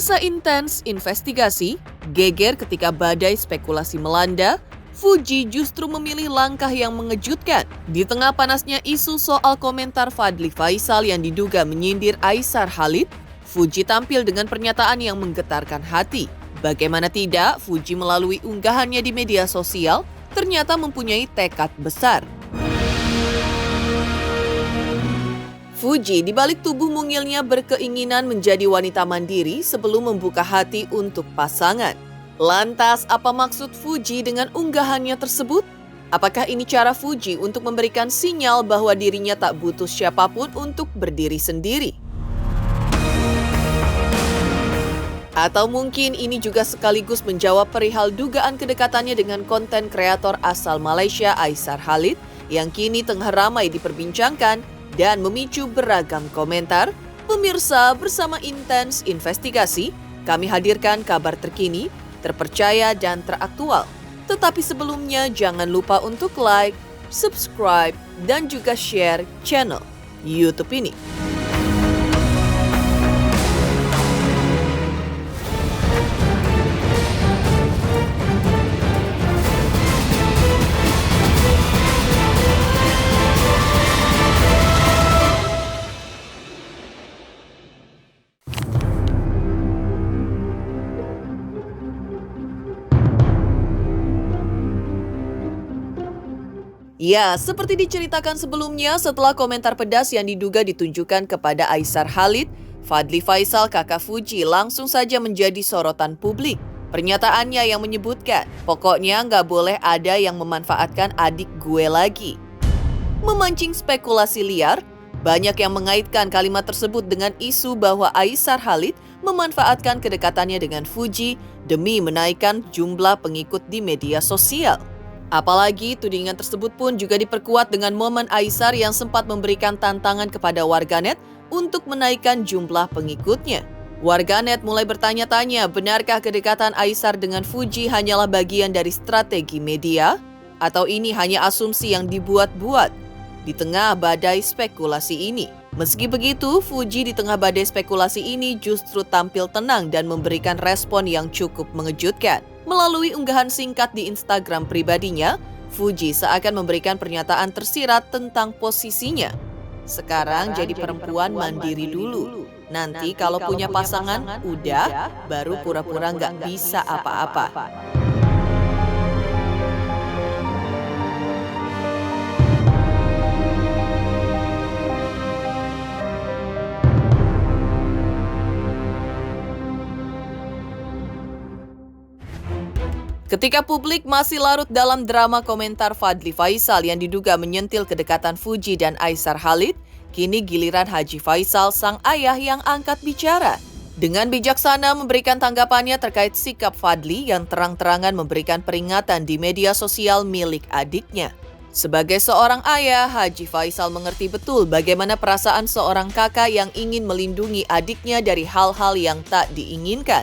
Masa intens investigasi, geger ketika badai spekulasi melanda, Fuji justru memilih langkah yang mengejutkan. Di tengah panasnya isu soal komentar Fadly Faisal yang diduga menyindir Aisar Khalid, Fuji tampil dengan pernyataan yang menggetarkan hati. Bagaimana tidak, Fuji melalui unggahannya di media sosial ternyata mempunyai tekad besar. Fuji di balik tubuh mungilnya berkeinginan menjadi wanita mandiri sebelum membuka hati untuk pasangan. Lantas, apa maksud Fuji dengan unggahannya tersebut? Apakah ini cara Fuji untuk memberikan sinyal bahwa dirinya tak butuh siapapun untuk berdiri sendiri? Atau mungkin ini juga sekaligus menjawab perihal dugaan kedekatannya dengan konten kreator asal Malaysia Aisar Khalid yang kini tengah ramai diperbincangkan dan memicu beragam komentar? Pemirsa, bersama Intens Investigasi, kami hadirkan kabar terkini, terpercaya dan teraktual. Tetapi sebelumnya jangan lupa untuk like, subscribe, dan juga share channel YouTube ini. Ya, seperti diceritakan sebelumnya, setelah komentar pedas yang diduga ditunjukkan kepada Aisar Khalid, Fadly Faisal kakak Fuji langsung saja menjadi sorotan publik. Pernyataannya yang menyebutkan, pokoknya nggak boleh ada yang memanfaatkan adik gue lagi. Memancing spekulasi liar, banyak yang mengaitkan kalimat tersebut dengan isu bahwa Aisar Khalid memanfaatkan kedekatannya dengan Fuji demi menaikkan jumlah pengikut di media sosial. Apalagi tudingan tersebut pun juga diperkuat dengan momen Aisar yang sempat memberikan tantangan kepada warganet untuk menaikkan jumlah pengikutnya. Warganet mulai bertanya-tanya, benarkah kedekatan Aisar dengan Fuji hanyalah bagian dari strategi media? Atau ini hanya asumsi yang dibuat-buat di tengah badai spekulasi ini? Meski begitu, Fuji di tengah badai spekulasi ini justru tampil tenang dan memberikan respon yang cukup mengejutkan. Melalui unggahan singkat di Instagram pribadinya, Fuji seakan memberikan pernyataan tersirat tentang posisinya. Sekarang jadi perempuan mandiri dulu. Nanti kalau punya pasangan, udah, baru pura-pura nggak bisa apa-apa. Ketika publik masih larut dalam drama komentar Fadly Faisal yang diduga menyentil kedekatan Fuji dan Aisar Khalid, kini giliran Haji Faisal sang ayah yang angkat bicara. Dengan bijaksana memberikan tanggapannya terkait sikap Fadly yang terang-terangan memberikan peringatan di media sosial milik adiknya. Sebagai seorang ayah, Haji Faisal mengerti betul bagaimana perasaan seorang kakak yang ingin melindungi adiknya dari hal-hal yang tak diinginkan.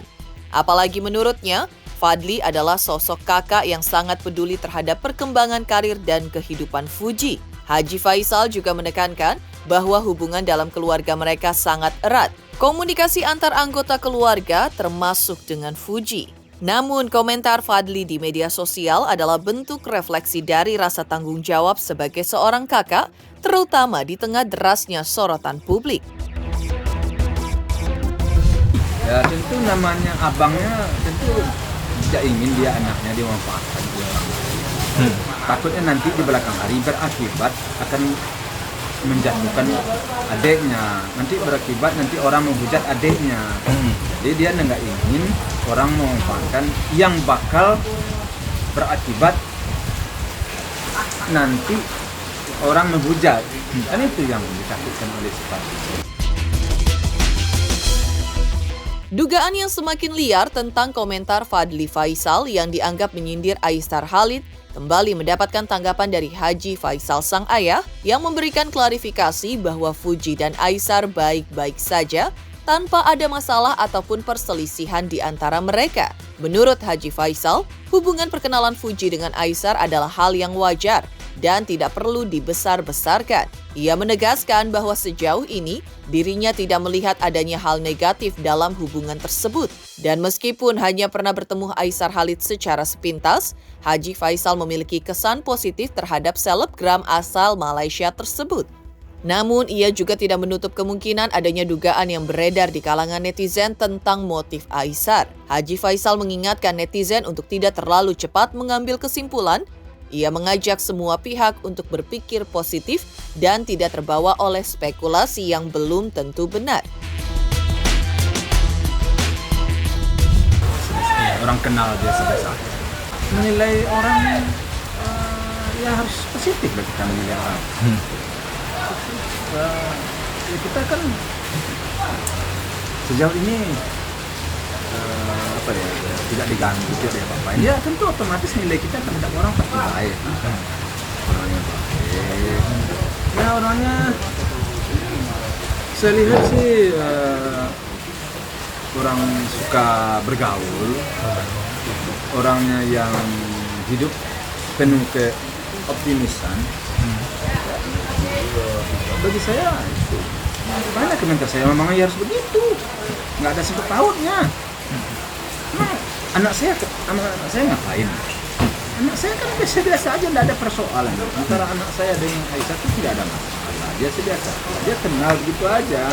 Apalagi menurutnya, Fadly adalah sosok kakak yang sangat peduli terhadap perkembangan karir dan kehidupan Fuji. Haji Faisal juga menekankan bahwa hubungan dalam keluarga mereka sangat erat. Komunikasi antar anggota keluarga termasuk dengan Fuji. Namun, komentar Fadly di media sosial adalah bentuk refleksi dari rasa tanggung jawab sebagai seorang kakak, terutama di tengah derasnya sorotan publik. Ya tentu namanya abangnya tentu tidak ingin dia anaknya dimanfaatkan oleh orang lain. Takutnya nanti di belakang hari berakibat akan menjatuhkan adiknya. Nanti berakibat nanti orang menghujat adiknya. Jadi dia nggak ingin orang memanfaatkan yang bakal berakibat nanti orang menghujat. Kan itu yang ditakutkan oleh si Fadly. Dugaan yang semakin liar tentang komentar Fadly Faisal yang dianggap menyindir Aisar Khalid kembali mendapatkan tanggapan dari Haji Faisal sang ayah yang memberikan klarifikasi bahwa Fuji dan Aisar baik-baik saja tanpa ada masalah ataupun perselisihan di antara mereka. Menurut Haji Faisal, hubungan perkenalan Fuji dengan Aisar adalah hal yang wajar dan tidak perlu dibesar-besarkan. Ia menegaskan bahwa sejauh ini dirinya tidak melihat adanya hal negatif dalam hubungan tersebut. Dan meskipun hanya pernah bertemu Aisar Khalid secara sepintas, Haji Faisal memiliki kesan positif terhadap selebgram asal Malaysia tersebut. Namun, ia juga tidak menutup kemungkinan adanya dugaan yang beredar di kalangan netizen tentang motif Aisar. Haji Faisal mengingatkan netizen untuk tidak terlalu cepat mengambil kesimpulan. Ia mengajak semua pihak untuk berpikir positif dan tidak terbawa oleh spekulasi yang belum tentu benar. Orang kenal biasa-biasa. Menilai orang ya harus positif lah kita menilai orang. Ya kita kan sejauh ini tidak diganggu, tidak ada apa-apa. Ya tentu otomatis nilai kita terhadap orang pasti baik. Orangnya baik. Ya orangnya saya lihat sih orang suka bergaul, orangnya yang hidup penuh keoptimisan. Bagi saya itu banyak komentar saya, memang harus begitu, nggak ada sangkut pautnya. Anak saya ngapain? Anak saya kan biasa-biasa aja, tidak ada persoalan. Antara anak saya dengan Aisyah itu tidak ada masalah. Dia biasa, dia kenal gitu aja.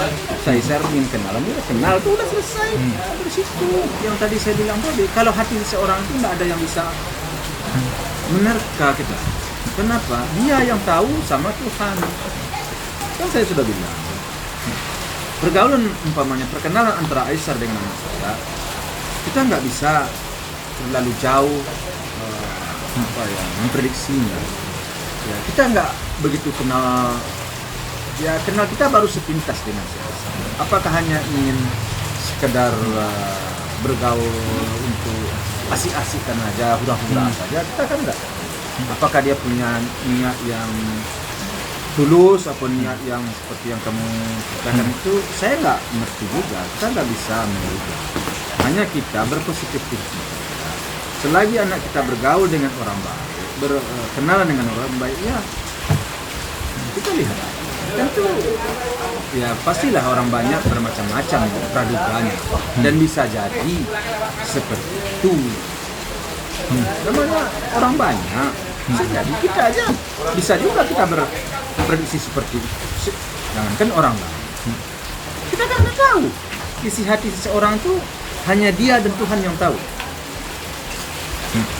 Saya ingin kenalan, dia kenal tuh udah selesai. Dari situ. Yang tadi saya bilang tadi, kalau hati seseorang itu tidak ada yang bisa menerka kita. Kenapa? Dia yang tahu sama Tuhan. Kan saya sudah bilang. Pergaulan umpamanya perkenalan antara Aisyah dengan anak saya, kita nggak bisa terlalu jauh memprediksinya. Ya, kita nggak begitu kenal. Ya kenal kita baru sepintas dengan saya. Apakah hanya ingin sekedar bergaul untuk asik-asikan aja, hura-hura saja? Kita kan nggak. Apakah dia punya niat yang tulus atau niat yang seperti yang kamu katakan itu? Saya nggak ngerti juga. Kita nggak bisa menilai. Hanya kita berpositif tinggi. Selagi anak kita bergaul dengan orang baik, berkenalan dengan orang baik, ya kita lihat. Tentu, ya pastilah orang banyak bermacam-macam praduganya dan bisa jadi seperti itu. Namanya orang banyak, bisa jadi kita aja bisa juga kita berprediksi seperti itu. Jangankan orang lain, kita kan nggak tahu isi hati seseorang itu. Hanya dia dan Tuhan yang tahu.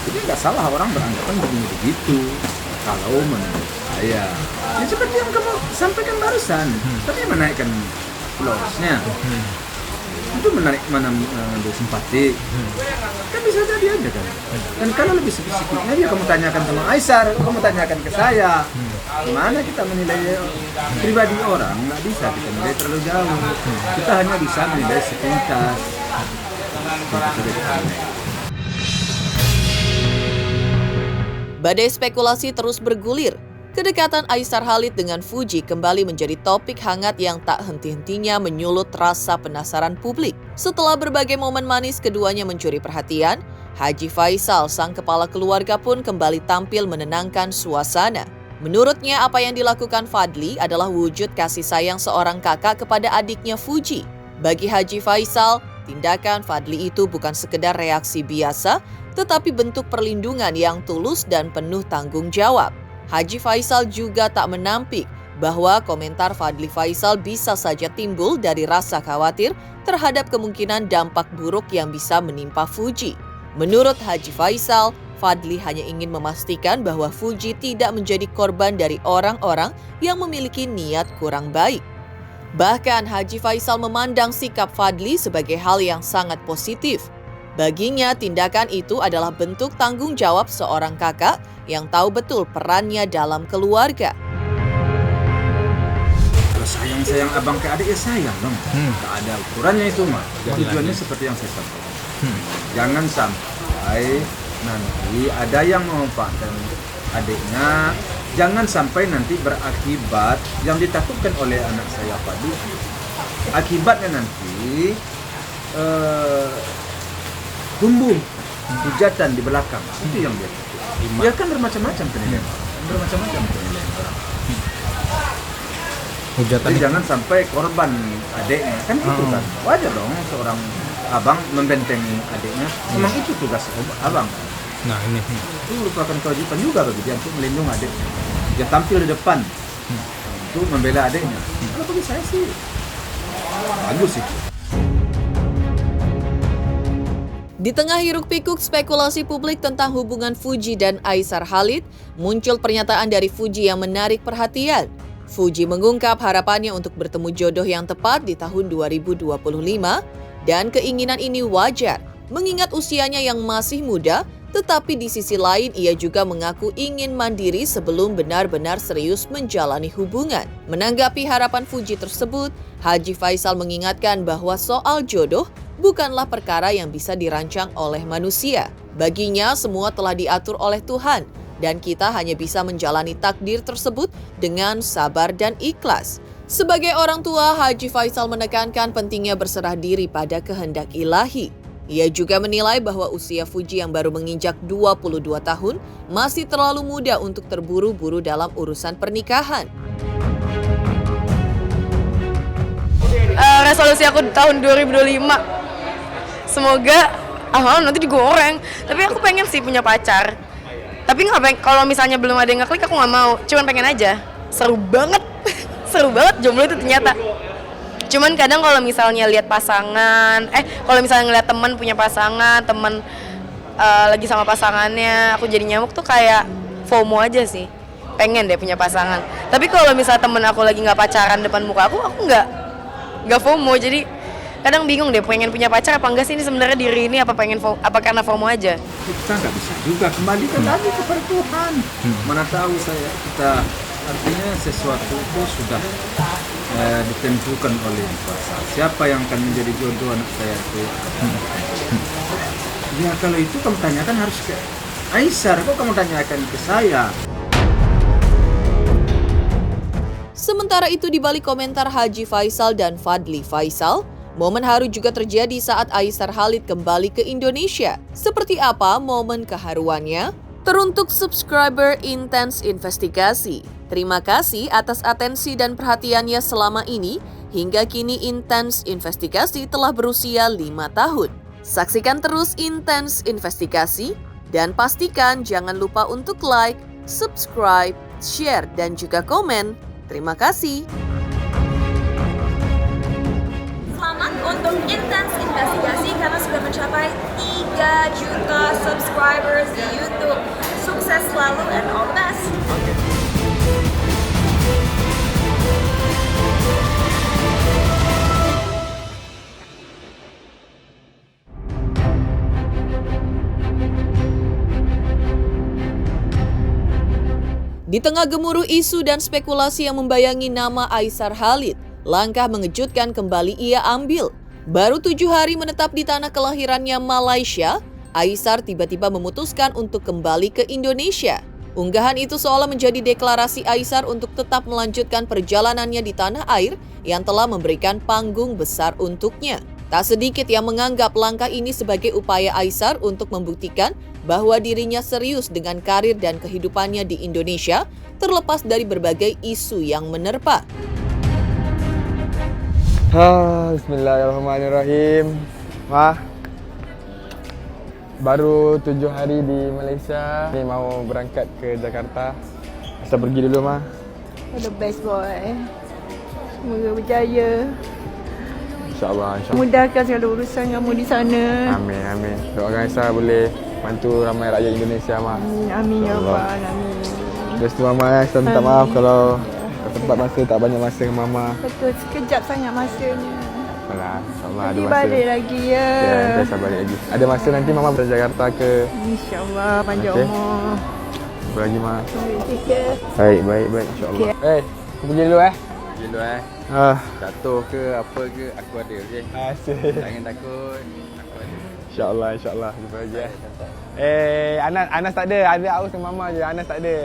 Jadi nggak salah orang beranggapan begitu. Kalau menurut saya, ya seperti yang kamu sampaikan barusan, tapi menaikkan lossnya, itu menarik mana simpati. Kan bisa jadi aja kan. Dan kalau lebih spesifiknya dia kamu tanyakan sama Aisyah, kamu tanyakan ke saya, gimana kita menilai pribadi orang? Nggak bisa kita menilai terlalu jauh. Kita hanya bisa menilai sepintas. Badai spekulasi terus bergulir. Kedekatan Aisar Khalid dengan Fuji kembali menjadi topik hangat yang tak henti-hentinya menyulut rasa penasaran publik. Setelah berbagai momen manis keduanya mencuri perhatian, Haji Faisal, sang kepala keluarga pun kembali tampil menenangkan suasana. Menurutnya, apa yang dilakukan Fadli adalah wujud kasih sayang seorang kakak kepada adiknya Fuji. Bagi Haji Faisal, tindakan Fadli itu bukan sekedar reaksi biasa, tetapi bentuk perlindungan yang tulus dan penuh tanggung jawab. Haji Faisal juga tak menampik bahwa komentar Fadli Faisal bisa saja timbul dari rasa khawatir terhadap kemungkinan dampak buruk yang bisa menimpa Fuji. Menurut Haji Faisal, Fadli hanya ingin memastikan bahwa Fuji tidak menjadi korban dari orang-orang yang memiliki niat kurang baik. Bahkan Haji Faisal memandang sikap Fadli sebagai hal yang sangat positif. Baginya, tindakan itu adalah bentuk tanggung jawab seorang kakak yang tahu betul perannya dalam keluarga. Kalau sayang abang ke adik, ya sayang dong. Tak ada ukurannya itu mah. Tujuannya seperti yang saya sampaikan. Jangan sampai nanti ada yang memanfaatkan adiknya. Jangan sampai nanti berakibat yang ditakutkan oleh anak saya Fadli. Akibatnya nanti tumbuh hujatan di belakang. Itu yang dia takut. Ya kan bermacam-macam penilaian. bermacam-macam penilaian orang. Hujatan Jadi jangan sampai korban adiknya, kan itu kan wajar dong seorang abang membentengi adiknya. Memang itu tugas abang. Nah ini Itu merupakan kewajiban juga bagi dia untuk melindungi adiknya. Dia tampil di depan untuk membela adiknya. Kalau bagi saya sih bagus itu. Di tengah hiruk-pikuk spekulasi publik tentang hubungan Fuji dan Aisar Khalid, muncul pernyataan dari Fuji yang menarik perhatian. Fuji mengungkap harapannya untuk bertemu jodoh yang tepat di tahun 2025 dan keinginan ini wajar mengingat usianya yang masih muda, tetapi di sisi lain ia juga mengaku ingin mandiri sebelum benar-benar serius menjalani hubungan. Menanggapi harapan Fuji tersebut, Haji Faisal mengingatkan bahwa soal jodoh bukanlah perkara yang bisa dirancang oleh manusia. Baginya semua telah diatur oleh Tuhan dan kita hanya bisa menjalani takdir tersebut dengan sabar dan ikhlas. Sebagai orang tua, Haji Faisal menekankan pentingnya berserah diri pada kehendak ilahi. Ia juga menilai bahwa usia Fuji yang baru menginjak 22 tahun masih terlalu muda untuk terburu-buru dalam urusan pernikahan. Resolusi aku tahun 2025 semoga nanti digoreng, tapi aku pengen sih punya pacar. Tapi nggak pengen, kalau misalnya belum ada yang ngeklik aku nggak mau, cuman pengen aja. Seru banget seru banget jomblo itu ternyata. Cuman kadang kalau misalnya lihat pasangan, kalau misalnya ngeliat teman punya pasangan, teman lagi sama pasangannya, aku jadi nyamuk tuh kayak FOMO aja sih. Pengen deh punya pasangan. Tapi kalau misalnya temen aku lagi nggak pacaran depan muka aku nggak FOMO. Jadi kadang bingung deh pengen punya pacar apa enggak sih ini sebenarnya diri ini apa karena FOMO aja. Kita nggak bisa juga kembalikan lagi kepada Tuhan. Mana tahu kita artinya sesuatu itu sudah ditentukan oleh kuasa. Siapa yang akan menjadi jodoh anak saya itu? Ya kalau itu kamu tanyakan harus ke Aisar, kok kamu tanyakan ke saya? Sementara itu di balik komentar Haji Faisal dan Fadli Faisal, momen haru juga terjadi saat Aisar Khalid kembali ke Indonesia. Seperti apa momen keharuannya? Teruntuk subscriber Intens Investigasi, terima kasih atas atensi dan perhatiannya selama ini. Hingga kini Intens Investigasi telah berusia 5 tahun. Saksikan terus Intens Investigasi dan pastikan jangan lupa untuk like, subscribe, share, dan juga komen. Terima kasih. Selamat untuk Intens Investigasi karena sudah mencapai 3 juta subscribers di YouTube. Sukses selalu and all the best. Di tengah gemuruh isu dan spekulasi yang membayangi nama Aisar Khalid, langkah mengejutkan kembali ia ambil. Baru 7 hari menetap di tanah kelahirannya Malaysia, Aisar tiba-tiba memutuskan untuk kembali ke Indonesia. Unggahan itu seolah menjadi deklarasi Aisar untuk tetap melanjutkan perjalanannya di tanah air yang telah memberikan panggung besar untuknya. Tak sedikit yang menganggap langkah ini sebagai upaya Aisar untuk membuktikan bahwa dirinya serius dengan karir dan kehidupannya di Indonesia, terlepas dari berbagai isu yang menerpa. Bismillahirrahmanirrahim. Baru 7 hari di Malaysia. Ni mau berangkat ke Jakarta. Kita pergi dulu, Ma. The best boy. Semoga berjaya. InsyaAllah. Mudahkan segala urusan kamu di sana. Amin, amin. Doakan Aisyah boleh bantu ramai rakyat Indonesia, Ma. Amin, amin ya Rabbal Alamin. Terus tu Mama, saya minta maaf kalau tempat masa tak banyak masa dengan Mama. Betul, sekejap sangat masanya. Alah, InsyaAllah ada Nanti masa. balik lagi ya. Ya, nanti saya balik lagi. Ada masa nanti Mama dari Jakarta ke... InsyaAllah, panjang Okey. umur. Apa lagi, Ma? Take care. Baik, insyaAllah. Aku pergi dulu, Pergi dulu jatuh ke apa ke aku ada okey. Asyik. Jangan takut. Aku ada. InsyaAllah. Jumpa lagi Anas tak ada. Ada aku sama Mama je. Anas tak ada.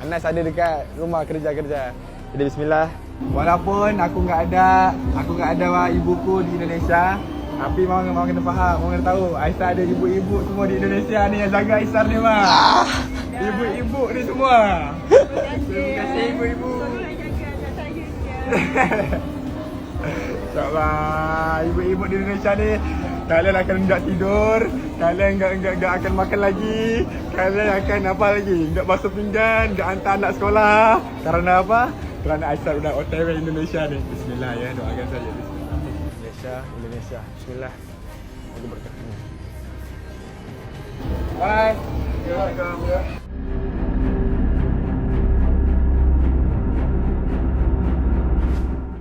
Anas ada dekat rumah kerja. Jadi bismillah. Walaupun aku enggak ada ibuku di Indonesia, tapi Mama kena faham, Mama kena tahu Aisyah ada ibu-ibu semua di Indonesia ni yang jaga Aisyah ni, Ma. Ibu-ibu ni semua. Terima kasih ibu-ibu. InsyaAllah ibu-ibu di Indonesia ni kalian akan enggak tidur, kalian enggak akan makan lagi, kalian akan apa lagi? Enggak basuh pinggan, enggak hantar anak sekolah. Karena apa? Kerana Aisyah sudah OTW Indonesia ni. Bismillah ya, doakan saja. Bismillah. Indonesia. Bismillah. Aku berkata. Bye. You're welcome.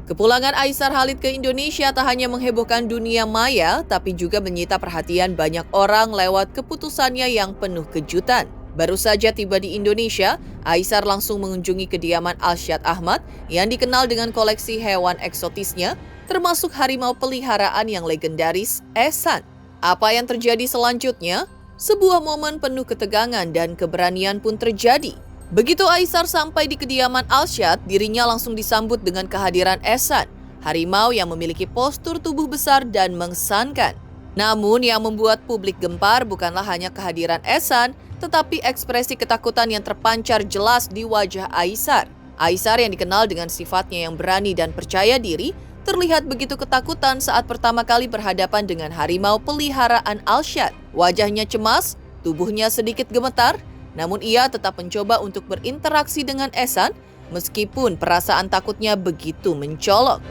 Kepulangan Aisar Khalid ke Indonesia tak hanya menghebohkan dunia maya, tapi juga menyita perhatian banyak orang lewat keputusannya yang penuh kejutan. Baru saja tiba di Indonesia, Aisar langsung mengunjungi kediaman Alsyad Ahmad yang dikenal dengan koleksi hewan eksotisnya, termasuk harimau peliharaan yang legendaris, Ehsan. Apa yang terjadi selanjutnya? Sebuah momen penuh ketegangan dan keberanian pun terjadi. Begitu Aisar sampai di kediaman Alsyad, dirinya langsung disambut dengan kehadiran Ehsan, harimau yang memiliki postur tubuh besar dan mengesankan. Namun yang membuat publik gempar bukanlah hanya kehadiran Ehsan, tetapi ekspresi ketakutan yang terpancar jelas di wajah Aisar. Aisar yang dikenal dengan sifatnya yang berani dan percaya diri, terlihat begitu ketakutan saat pertama kali berhadapan dengan harimau peliharaan Alsyad. Wajahnya cemas, tubuhnya sedikit gemetar, namun ia tetap mencoba untuk berinteraksi dengan Ehsan meskipun perasaan takutnya begitu mencolok.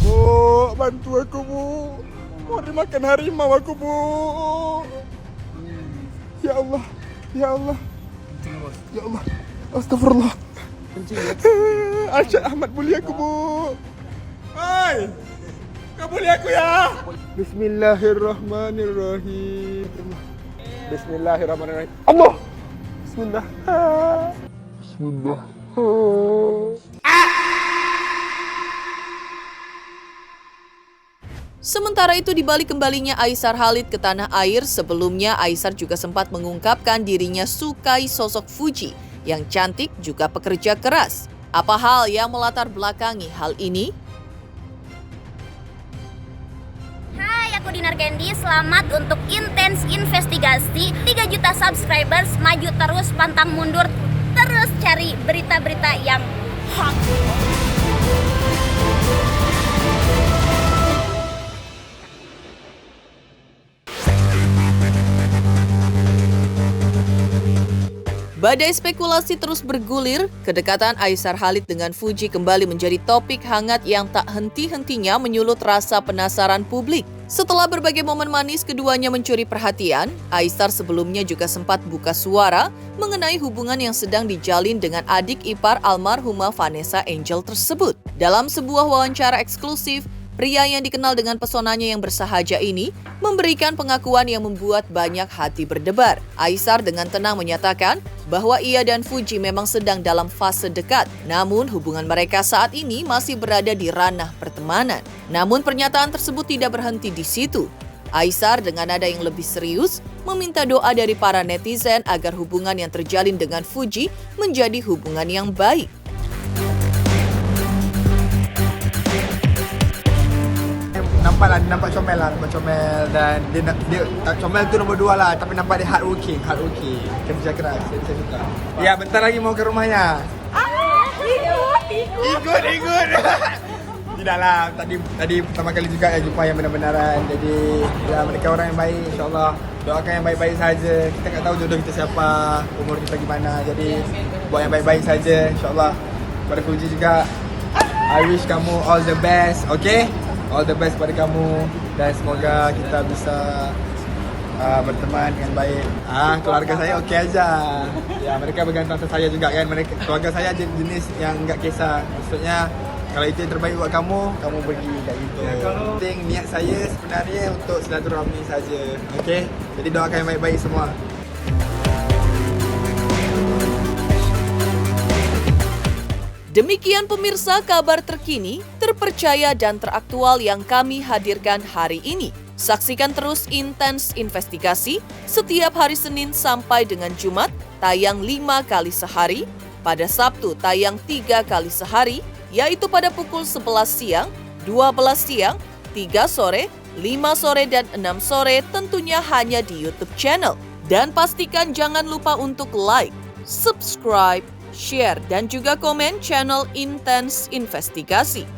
Bu, bantu aku, Bu. Mau dimakan harimau aku, Bu. Ya Allah. Ya Allah. Ya Allah. Astagfirullah. Alsyad Ahmad bully aku, Bu. Hai. Kau bully aku ya. Bismillahirrahmanirrahim. Bismillahirrahmanirrahim. Allah. Bismillah. Bismillah. Sementara itu di balik kembalinya Aisar Khalid ke tanah air, sebelumnya Aisar juga sempat mengungkapkan dirinya sukai sosok Fuji yang cantik juga pekerja keras. Apa hal yang melatar belakangi hal ini? Hai, aku Dinar Candy. Selamat untuk Intens Investigasi. 3 juta subscribers, maju terus, pantang mundur. Terus cari berita-berita yang hot. Badai spekulasi terus bergulir, kedekatan Aisar Khalid dengan Fuji kembali menjadi topik hangat yang tak henti-hentinya menyulut rasa penasaran publik. Setelah berbagai momen manis keduanya mencuri perhatian, Aisar sebelumnya juga sempat buka suara mengenai hubungan yang sedang dijalin dengan adik ipar almarhumah Vanessa Angel tersebut. Dalam sebuah wawancara eksklusif, pria yang dikenal dengan pesonanya yang bersahaja ini memberikan pengakuan yang membuat banyak hati berdebar. Aisar dengan tenang menyatakan bahwa ia dan Fuji memang sedang dalam fase dekat, namun hubungan mereka saat ini masih berada di ranah pertemanan. Namun pernyataan tersebut tidak berhenti di situ. Aisar dengan nada yang lebih serius meminta doa dari para netizen agar hubungan yang terjalin dengan Fuji menjadi hubungan yang baik. Nampak comel dan dia comel tu nombor 2 lah, tapi nampak dia hardworking, kerja keras, saya suka. Ya, bentar lagi mau ke rumahnya. Ikut. Tidaklah, tadi pertama kali juga ya jumpa yang benar-benaran. Jadi ya mereka orang yang baik, insyaAllah. Doakan yang baik-baik saja. Kita tak tahu jodoh kita siapa, umur kita gimana. Jadi buat yang baik-baik saja, insyaAllah. Pada Fuji juga, I wish kamu all the best, okay? All the best pada kamu dan semoga kita bisa berteman dengan baik. Keluarga saya okey aja. Ya, mereka bergantung atas saya juga kan. Keluarga saya jenis yang enggak kisah. Maksudnya kalau itu yang terbaik buat kamu pergi kat gitu. Penting niat saya sebenarnya untuk silaturahmi saja. Okey. Jadi doakan yang baik-baik semua. Demikian pemirsa kabar terkini, terpercaya dan teraktual yang kami hadirkan hari ini. Saksikan terus Intens Investigasi setiap hari Senin sampai dengan Jumat, tayang 5 kali sehari. Pada Sabtu tayang 3 kali sehari, yaitu pada pukul 11 siang, 12 siang, 3 sore, 5 sore, dan 6 sore, tentunya hanya di YouTube channel Dan pastikan jangan lupa untuk like, subscribe, share, dan juga komen channel Intens Investigasi.